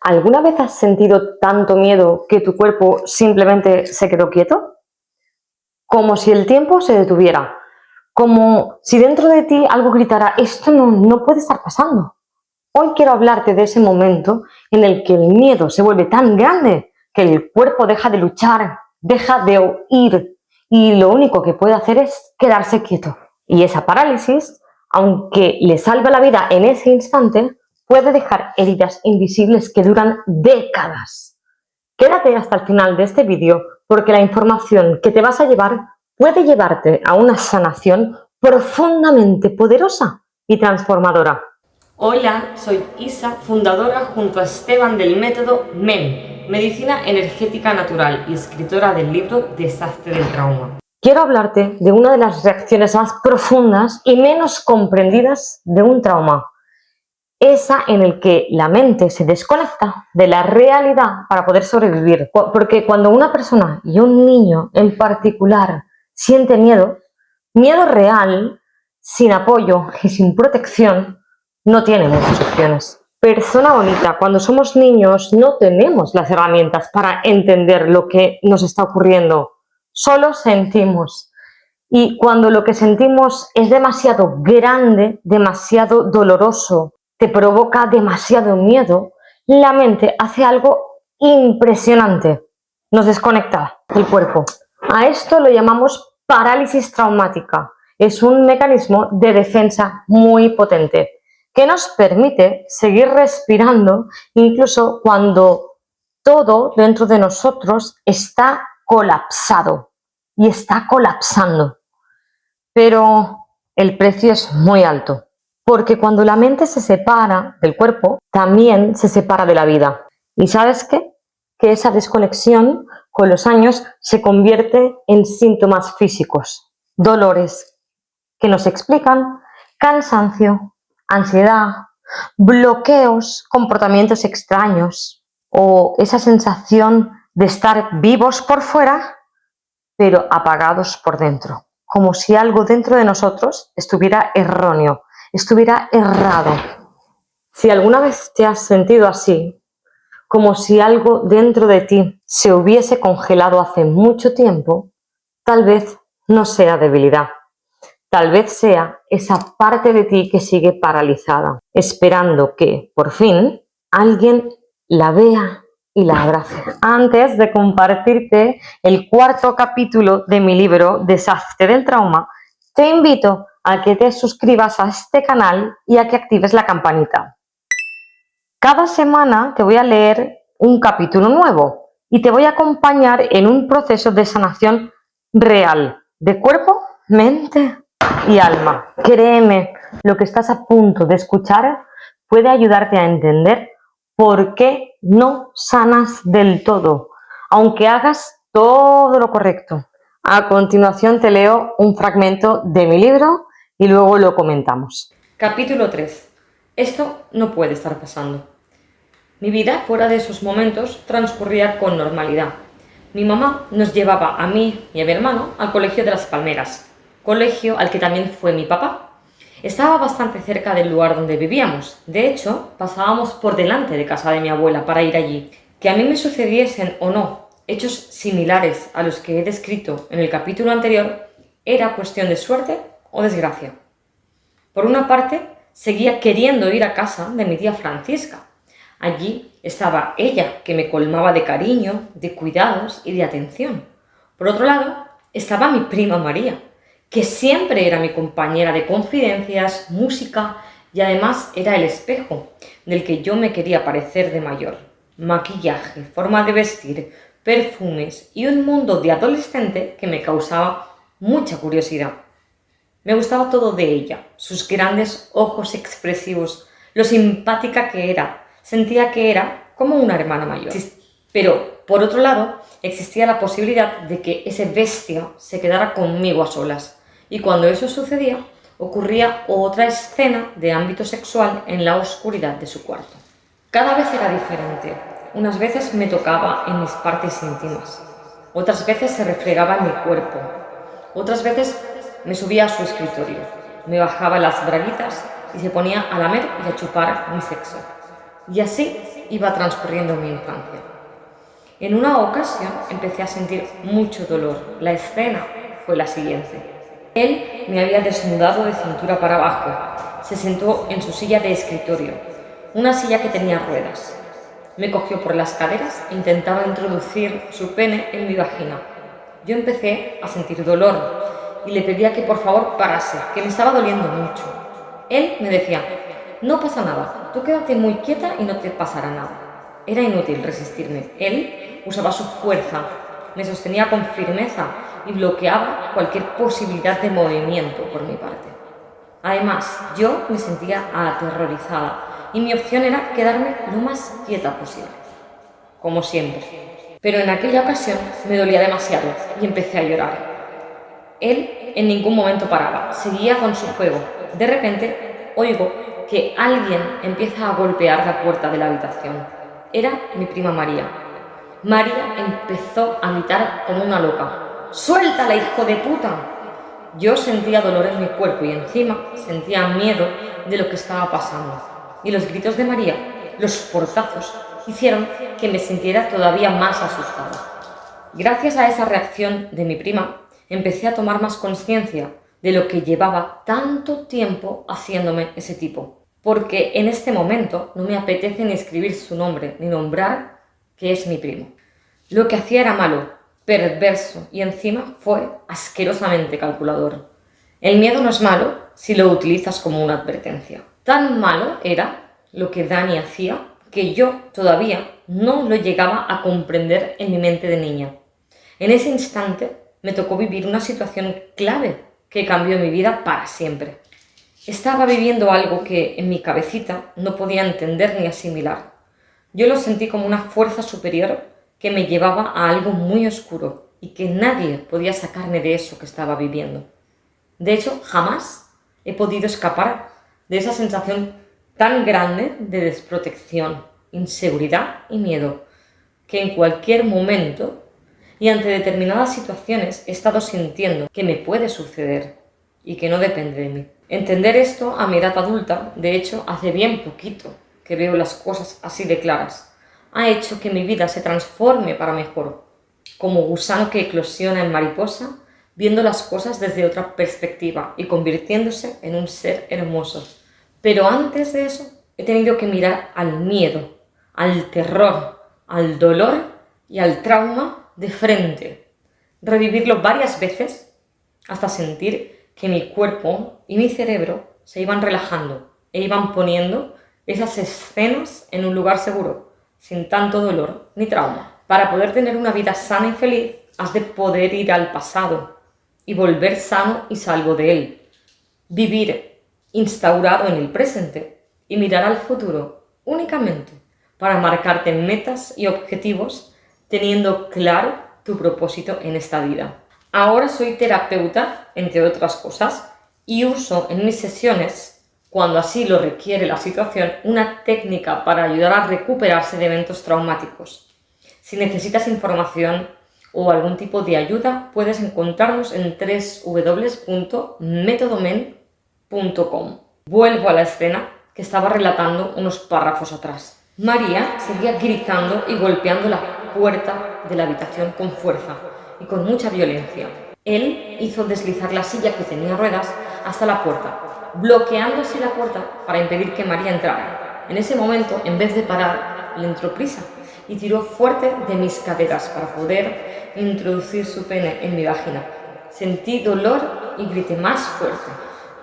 ¿Alguna vez has sentido tanto miedo que tu cuerpo simplemente se quedó quieto? Como si el tiempo se detuviera, como si dentro de ti algo gritara, esto no puede estar pasando. Hoy quiero hablarte de ese momento en el que el miedo se vuelve tan grande que el cuerpo deja de luchar, deja de huir y lo único que puede hacer es quedarse quieto. Y esa parálisis, aunque le salva la vida en ese instante, puede dejar heridas invisibles que duran décadas. Quédate hasta el final de este vídeo porque la información que te vas a llevar puede llevarte a una sanación profundamente poderosa y transformadora. Hola, soy Isa, fundadora junto a Esteban del método MEN, Medicina Energética Natural, y escritora del libro Deshazte del Trauma. Quiero hablarte de una de las reacciones más profundas y menos comprendidas de un trauma. Esa en el que la mente se desconecta de la realidad para poder sobrevivir. Porque cuando una persona y un niño en particular siente miedo, miedo real, sin apoyo y sin protección, no tiene muchas opciones. Persona bonita, cuando somos niños no tenemos las herramientas para entender lo que nos está ocurriendo. Solo sentimos. Y cuando lo que sentimos es demasiado grande, demasiado doloroso, te provoca demasiado miedo, la mente hace algo impresionante. Nos desconecta del cuerpo. A esto lo llamamos parálisis traumática. Es un mecanismo de defensa muy potente que nos permite seguir respirando incluso cuando todo dentro de nosotros está colapsado y está colapsando. Pero el precio es muy alto, porque cuando la mente se separa del cuerpo, también se separa de la vida. ¿Y sabes qué? Que esa desconexión con los años se convierte en síntomas físicos, dolores que nos explican cansancio, ansiedad, bloqueos, comportamientos extraños o esa sensación de estar vivos por fuera, pero apagados por dentro, como si algo dentro de nosotros estuviera erróneo, estuviera errado. Si alguna vez te has sentido así, como si algo dentro de ti se hubiese congelado hace mucho tiempo, tal vez no sea debilidad. Tal vez sea esa parte de ti que sigue paralizada, esperando que, por fin, alguien la vea y la abrace. Antes de compartirte el cuarto capítulo de mi libro Deshazte del Trauma, te invito a que te suscribas a este canal y a que actives la campanita. Cada semana te voy a leer un capítulo nuevo y te voy a acompañar en un proceso de sanación real, de cuerpo, mente y alma. Créeme, lo que estás a punto de escuchar puede ayudarte a entender por qué no sanas del todo, aunque hagas todo lo correcto. A continuación te leo un fragmento de mi libro y luego lo comentamos. Capítulo 3. Esto no puede estar pasando. Mi vida fuera de esos momentos transcurría con normalidad. Mi mamá nos llevaba a mí y a mi hermano al colegio de Las Palmeras, colegio al que también fue mi papá. Estaba bastante cerca del lugar donde vivíamos. De hecho, pasábamos por delante de casa de mi abuela para ir allí. Que a mí me sucediesen o no hechos similares a los que he descrito en el capítulo anterior era cuestión de suerte o desgracia. Por una parte, seguía queriendo ir a casa de mi tía Francisca. Allí estaba ella, que me colmaba de cariño, de cuidados y de atención. Por otro lado, estaba mi prima María, que siempre era mi compañera de confidencias, música y además era el espejo del que yo me quería parecer de mayor. Maquillaje, forma de vestir, perfumes y un mundo de adolescente que me causaba mucha curiosidad. Me gustaba todo de ella, sus grandes ojos expresivos, lo simpática que era. Sentía que era como una hermana mayor. Pero, por otro lado, existía la posibilidad de que ese bestia se quedara conmigo a solas. Y cuando eso sucedía, ocurría otra escena de ámbito sexual en la oscuridad de su cuarto. Cada vez era diferente. Unas veces me tocaba en mis partes íntimas. Otras veces se refregaba en mi cuerpo. Otras veces me subía a su escritorio. Me bajaba las braguitas y se ponía a lamer y a chupar mi sexo. Y así iba transcurriendo mi infancia. En una ocasión empecé a sentir mucho dolor. La escena fue la siguiente. Él me había desnudado de cintura para abajo. Se sentó en su silla de escritorio, una silla que tenía ruedas. Me cogió por las caderas e intentaba introducir su pene en mi vagina. Yo empecé a sentir dolor y le pedía que por favor parase, que me estaba doliendo mucho. Él me decía: no pasa nada, tú quédate muy quieta y no te pasará nada. Era inútil resistirme. Él usaba su fuerza, me sostenía con firmeza y bloqueaba cualquier posibilidad de movimiento por mi parte. Además, yo me sentía aterrorizada y mi opción era quedarme lo más quieta posible, como siempre. Pero en aquella ocasión me dolía demasiado y empecé a llorar. Él en ningún momento paraba, seguía con su juego. De repente, oigo que alguien empieza a golpear la puerta de la habitación. Era mi prima María. María empezó a gritar como una loca: ¡suéltala, hijo de puta! Yo sentía dolor en mi cuerpo y encima sentía miedo de lo que estaba pasando. Y los gritos de María, los portazos, hicieron que me sintiera todavía más asustada. Gracias a esa reacción de mi prima, empecé a tomar más conciencia de lo que llevaba tanto tiempo haciéndome ese tipo. Porque en este momento no me apetece ni escribir su nombre, ni nombrar que es mi primo. Lo que hacía era malo, perverso y encima fue asquerosamente calculador. El miedo no es malo si lo utilizas como una advertencia. Tan malo era lo que Dani hacía que yo todavía no lo llegaba a comprender en mi mente de niña. En ese instante me tocó vivir una situación clave que cambió mi vida para siempre. Estaba viviendo algo que en mi cabecita no podía entender ni asimilar. Yo lo sentí como una fuerza superior que me llevaba a algo muy oscuro y que nadie podía sacarme de eso que estaba viviendo. De hecho, jamás he podido escapar de esa sensación tan grande de desprotección, inseguridad y miedo, que en cualquier momento y ante determinadas situaciones he estado sintiendo que me puede suceder y que no depende de mí. Entender esto a mi edad adulta, de hecho, hace bien poquito que veo las cosas así de claras, ha hecho que mi vida se transforme para mejor, como gusano que eclosiona en mariposa, viendo las cosas desde otra perspectiva y convirtiéndose en un ser hermoso. Pero antes de eso, he tenido que mirar al miedo, al terror, al dolor y al trauma de frente, revivirlo varias veces hasta sentir que mi cuerpo y mi cerebro se iban relajando e iban poniendo esas escenas en un lugar seguro, sin tanto dolor ni trauma. Para poder tener una vida sana y feliz, has de poder ir al pasado y volver sano y salvo de él. Vivir instaurado en el presente y mirar al futuro únicamente para marcarte metas y objetivos teniendo claro tu propósito en esta vida. Ahora soy terapeuta, entre otras cosas, y uso en mis sesiones, cuando así lo requiere la situación, una técnica para ayudar a recuperarse de eventos traumáticos. Si necesitas información o algún tipo de ayuda, puedes encontrarnos en www.metodomen.com. Vuelvo a la escena que estaba relatando unos párrafos atrás. María seguía gritando y golpeando la puerta de la habitación con fuerza y con mucha violencia. Él hizo deslizar la silla que tenía ruedas hasta la puerta, bloqueando así la puerta para impedir que María entrara. En ese momento, en vez de parar, le entró prisa y tiró fuerte de mis caderas para poder introducir su pene en mi vagina. Sentí dolor y grité más fuerte.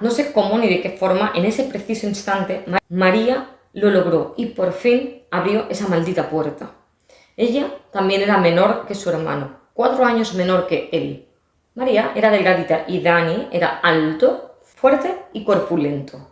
No sé cómo ni de qué forma, en ese preciso instante, María lo logró y por fin abrió esa maldita puerta. Ella también era menor que su hermano, 4 años menor que él. María era delgadita y Dani era alto, fuerte y corpulento.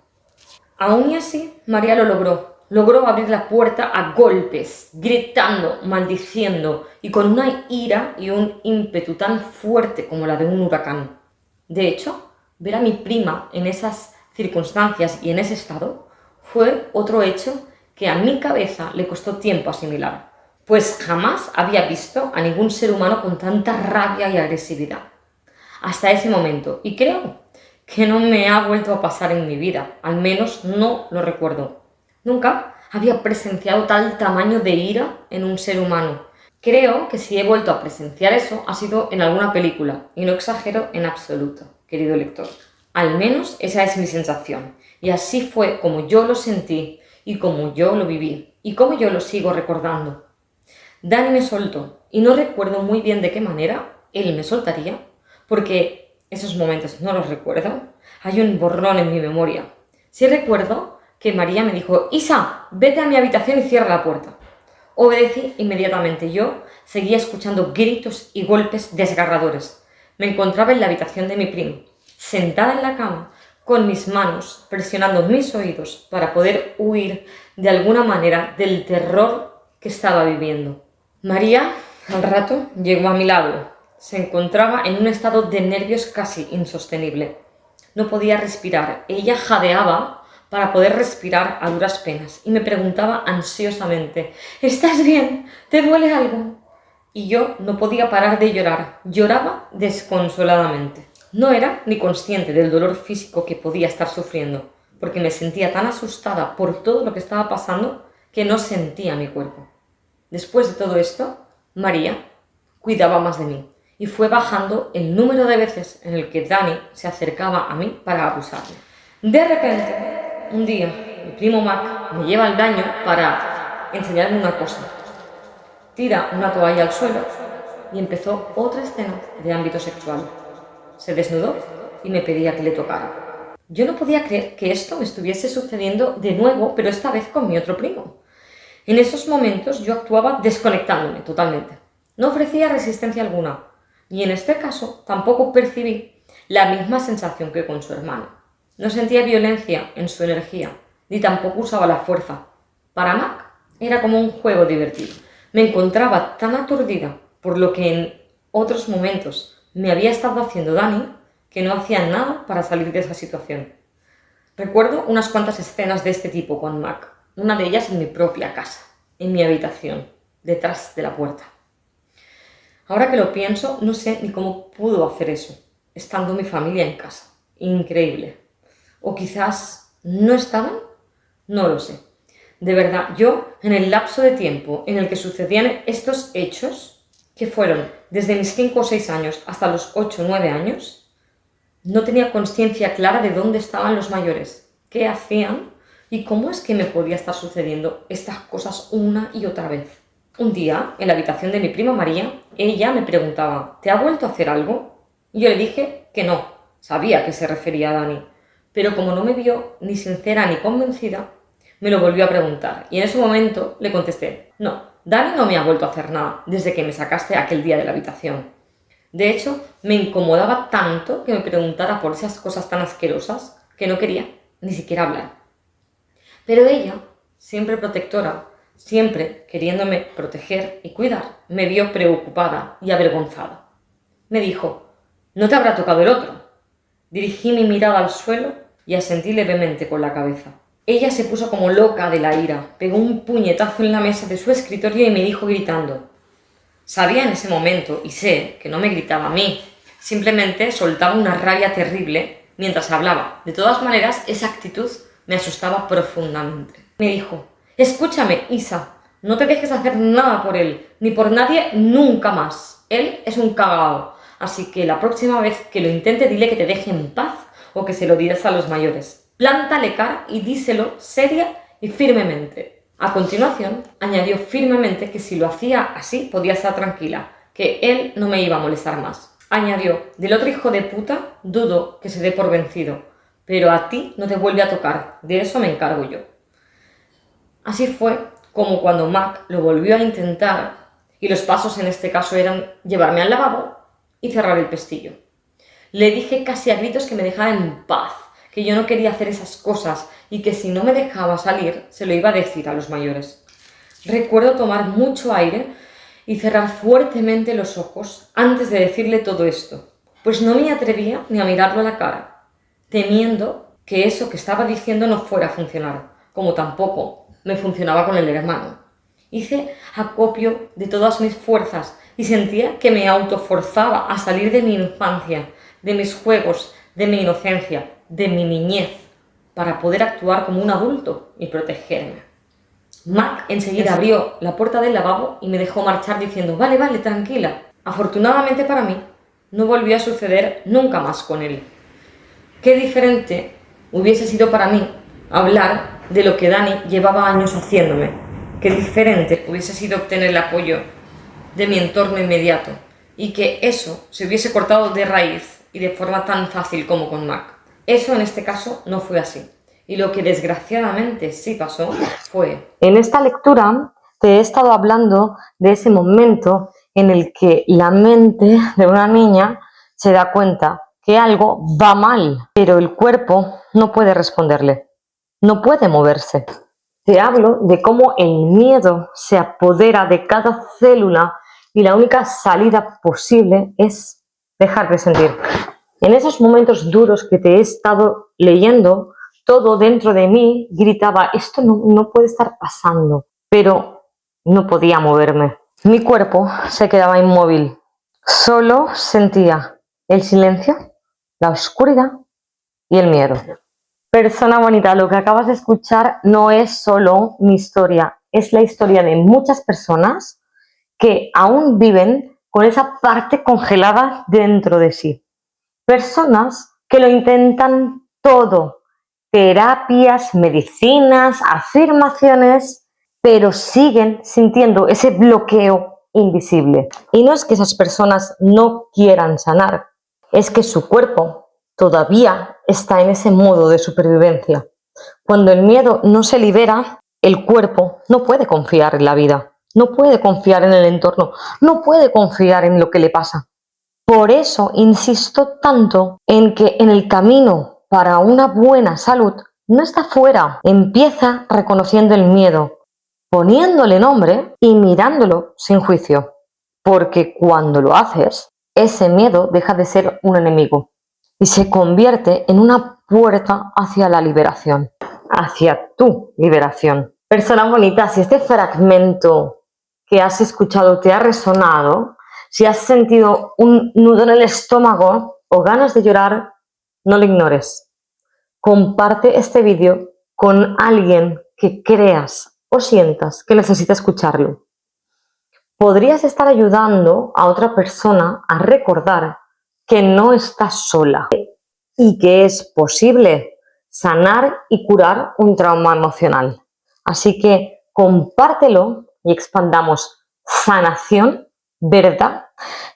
Aún y así, María lo logró. Logró abrir la puerta a golpes, gritando, maldiciendo y con una ira y un ímpetu tan fuerte como la de un huracán. De hecho, ver a mi prima en esas circunstancias y en ese estado fue otro hecho que a mi cabeza le costó tiempo asimilar, pues jamás había visto a ningún ser humano con tanta rabia y agresividad. Hasta ese momento, y creo que no me ha vuelto a pasar en mi vida, al menos no lo recuerdo. Nunca había presenciado tal tamaño de ira en un ser humano. Creo que si he vuelto a presenciar eso ha sido en alguna película, y no exagero en absoluto, querido lector. Al menos esa es mi sensación, y así fue como yo lo sentí, y como yo lo viví, y como yo lo sigo recordando. Dani me soltó, y no recuerdo muy bien de qué manera él me soltaría, porque esos momentos no los recuerdo. Hay un borrón en mi memoria. Sí recuerdo que María me dijo: Isa, vete a mi habitación y cierra la puerta. Obedecí inmediatamente. Yo seguía escuchando gritos y golpes desgarradores. Me encontraba en la habitación de mi primo, sentada en la cama, con mis manos presionando mis oídos para poder huir de alguna manera del terror que estaba viviendo. María, al rato, llegó a mi lado. Se encontraba en un estado de nervios casi insostenible. No podía respirar. Ella jadeaba para poder respirar a duras penas y me preguntaba ansiosamente: ¿estás bien? ¿Te duele algo? Y yo no podía parar de llorar. Lloraba desconsoladamente. No era ni consciente del dolor físico que podía estar sufriendo, porque me sentía tan asustada por todo lo que estaba pasando que no sentía mi cuerpo. Después de todo esto, María cuidaba más de mí y fue bajando el número de veces en el que Dani se acercaba a mí para abusarme. De repente, un día, mi primo Mac me lleva al baño para enseñarme una cosa. Tira una toalla al suelo y empezó otra escena de ámbito sexual. Se desnudó y me pedía que le tocara. Yo no podía creer que esto me estuviese sucediendo de nuevo, pero esta vez con mi otro primo. En esos momentos yo actuaba desconectándome totalmente. No ofrecía resistencia alguna, y en este caso tampoco percibí la misma sensación que con su hermano. No sentía violencia en su energía, ni tampoco usaba la fuerza. Para Mac era como un juego divertido. Me encontraba tan aturdida por lo que en otros momentos me había estado haciendo Dani que no hacía nada para salir de esa situación. Recuerdo unas cuantas escenas de este tipo con Mac. Una de ellas en mi propia casa, en mi habitación, detrás de la puerta. Ahora que lo pienso, no sé ni cómo pudo hacer eso, estando mi familia en casa. Increíble. O quizás no estaban, no lo sé. De verdad, yo, en el lapso de tiempo en el que sucedían estos hechos, que fueron desde mis 5 o 6 años hasta los 8 o 9 años, no tenía conciencia clara de dónde estaban los mayores, qué hacían, ¿y cómo es que me podía estar sucediendo estas cosas una y otra vez? Un día, en la habitación de mi prima María, ella me preguntaba: ¿te ha vuelto a hacer algo? Y yo le dije que no, sabía que se refería a Dani, pero como no me vio ni sincera ni convencida, me lo volvió a preguntar, y en ese momento le contesté: no, Dani no me ha vuelto a hacer nada desde que me sacaste aquel día de la habitación. De hecho, me incomodaba tanto que me preguntara por esas cosas tan asquerosas que no quería ni siquiera hablar. Pero ella, siempre protectora, siempre queriéndome proteger y cuidar, me vio preocupada y avergonzada. Me dijo: ¿no te habrá tocado el otro? Dirigí mi mirada al suelo y asentí levemente con la cabeza. Ella se puso como loca de la ira, pegó un puñetazo en la mesa de su escritorio y me dijo gritando. Sabía en ese momento, y sé, que no me gritaba a mí, simplemente soltaba una rabia terrible mientras hablaba. De todas maneras, esa actitud me asustaba profundamente. Me dijo: escúchame, Isa, no te dejes hacer nada por él, ni por nadie nunca más. Él es un cagao, así que la próxima vez que lo intente dile que te deje en paz o que se lo dirás a los mayores. Plántale cara y díselo seria y firmemente. A continuación, añadió firmemente que si lo hacía así podía estar tranquila, que él no me iba a molestar más. Añadió: del otro hijo de puta dudo que se dé por vencido, pero a ti no te vuelve a tocar, de eso me encargo yo. Así fue como cuando Mac lo volvió a intentar, y los pasos en este caso eran llevarme al lavabo y cerrar el pestillo. Le dije casi a gritos que me dejara en paz, que yo no quería hacer esas cosas y que si no me dejaba salir se lo iba a decir a los mayores. Recuerdo tomar mucho aire y cerrar fuertemente los ojos antes de decirle todo esto, pues no me atrevía ni a mirarlo a la cara, temiendo que eso que estaba diciendo no fuera a funcionar, como tampoco me funcionaba con el hermano. Hice acopio de todas mis fuerzas y sentía que me autoforzaba a salir de mi infancia, de mis juegos, de mi inocencia, de mi niñez, para poder actuar como un adulto y protegerme. Mac enseguida abrió la puerta del lavabo y me dejó marchar diciendo: vale, vale, tranquila. Afortunadamente para mí, no volvió a suceder nunca más con él. Qué diferente hubiese sido para mí hablar de lo que Dani llevaba años haciéndome. Qué diferente hubiese sido obtener el apoyo de mi entorno inmediato y que eso se hubiese cortado de raíz y de forma tan fácil como con Mac. Eso en este caso no fue así. Y lo que desgraciadamente sí pasó fue... En esta lectura te he estado hablando de ese momento en el que la mente de una niña se da cuenta que algo va mal, pero el cuerpo no puede responderle, no puede moverse. Te hablo de cómo el miedo se apodera de cada célula y la única salida posible es dejar de sentir. En esos momentos duros que te he estado leyendo, todo dentro de mí gritaba: esto no puede estar pasando, pero no podía moverme. Mi cuerpo se quedaba inmóvil, solo sentía el silencio, la oscuridad y el miedo. Persona bonita, lo que acabas de escuchar no es solo mi historia, es la historia de muchas personas que aún viven con esa parte congelada dentro de sí. Personas que lo intentan todo, terapias, medicinas, afirmaciones, pero siguen sintiendo ese bloqueo invisible. Y no es que esas personas no quieran sanar, es que su cuerpo todavía está en ese modo de supervivencia. Cuando el miedo no se libera, el cuerpo no puede confiar en la vida, no puede confiar en el entorno, no puede confiar en lo que le pasa. Por eso insisto tanto en que en el camino para una buena salud no está fuera. Empieza reconociendo el miedo, poniéndole nombre y mirándolo sin juicio. Porque cuando lo haces, ese miedo deja de ser un enemigo y se convierte en una puerta hacia la liberación, hacia tu liberación. Persona bonita, si este fragmento que has escuchado te ha resonado, si has sentido un nudo en el estómago o ganas de llorar, no lo ignores. Comparte este vídeo con alguien que creas o sientas que necesita escucharlo. Podrías estar ayudando a otra persona a recordar que no estás sola y que es posible sanar y curar un trauma emocional. Así que compártelo y expandamos sanación, verdad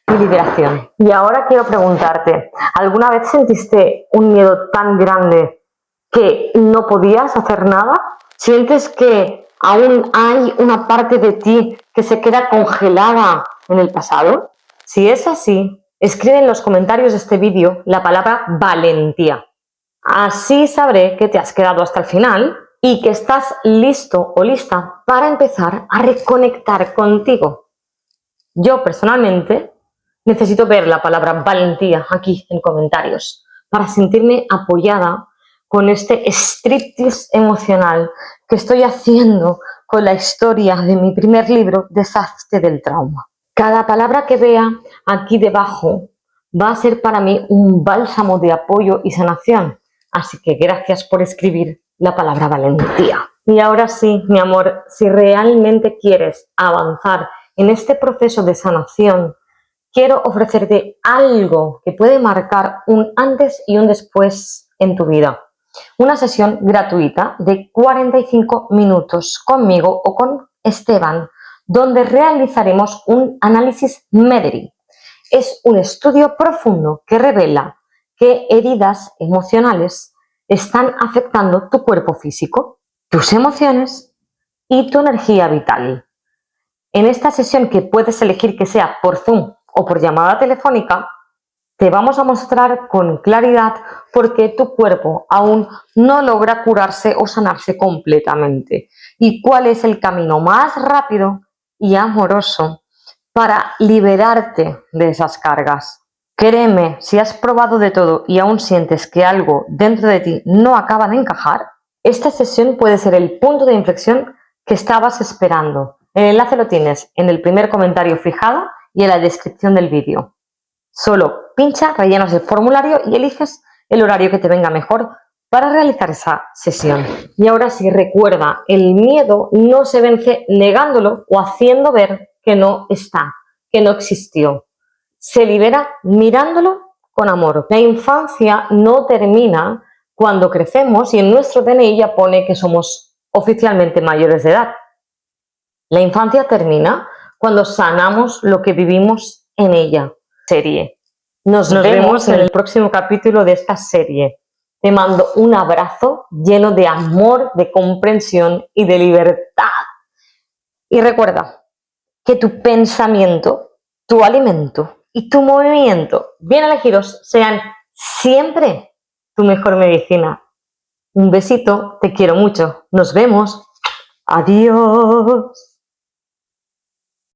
y liberación. Y ahora quiero preguntarte, ¿alguna vez sentiste un miedo tan grande que no podías hacer nada? ¿Sientes que aún hay una parte de ti que se queda congelada en el pasado? Si es así, escribe en los comentarios de este vídeo la palabra valentía. Así sabré que te has quedado hasta el final y que estás listo o lista para empezar a reconectar contigo. Yo personalmente necesito ver la palabra valentía aquí en comentarios para sentirme apoyada con este striptease emocional que estoy haciendo con la historia de mi primer libro, Deshazte del trauma. Cada palabra que vea aquí debajo va a ser para mí un bálsamo de apoyo y sanación. Así que gracias por escribir la palabra valentía. Y ahora sí, mi amor, si realmente quieres avanzar en este proceso de sanación, quiero ofrecerte algo que puede marcar un antes y un después en tu vida. Una sesión gratuita de 45 minutos conmigo o con Esteban, donde realizaremos un análisis MEDRI. Es un estudio profundo que revela qué heridas emocionales están afectando tu cuerpo físico, tus emociones y tu energía vital. En esta sesión, que puedes elegir que sea por Zoom o por llamada telefónica, te vamos a mostrar con claridad por qué tu cuerpo aún no logra curarse o sanarse completamente y cuál es el camino más rápido y amoroso para liberarte de esas cargas. Créeme, si has probado de todo y aún sientes que algo dentro de ti no acaba de encajar, esta sesión puede ser el punto de inflexión que estabas esperando. El enlace lo tienes en el primer comentario fijado y en la descripción del vídeo. Solo pincha, rellenas el formulario y eliges el horario que te venga mejor para realizar esa sesión. Y ahora sí, recuerda, el miedo no se vence negándolo o haciendo ver que no está, que no existió. Se libera mirándolo con amor. La infancia no termina cuando crecemos y en nuestro DNI ya pone que somos oficialmente mayores de edad. La infancia termina cuando sanamos lo que vivimos en ella. Serie. Nos vemos en el próximo capítulo de esta serie. Te mando un abrazo lleno de amor, de comprensión y de libertad. Y recuerda que tu pensamiento, tu alimento y tu movimiento bien elegidos sean siempre tu mejor medicina. Un besito, te quiero mucho. Nos vemos. Adiós.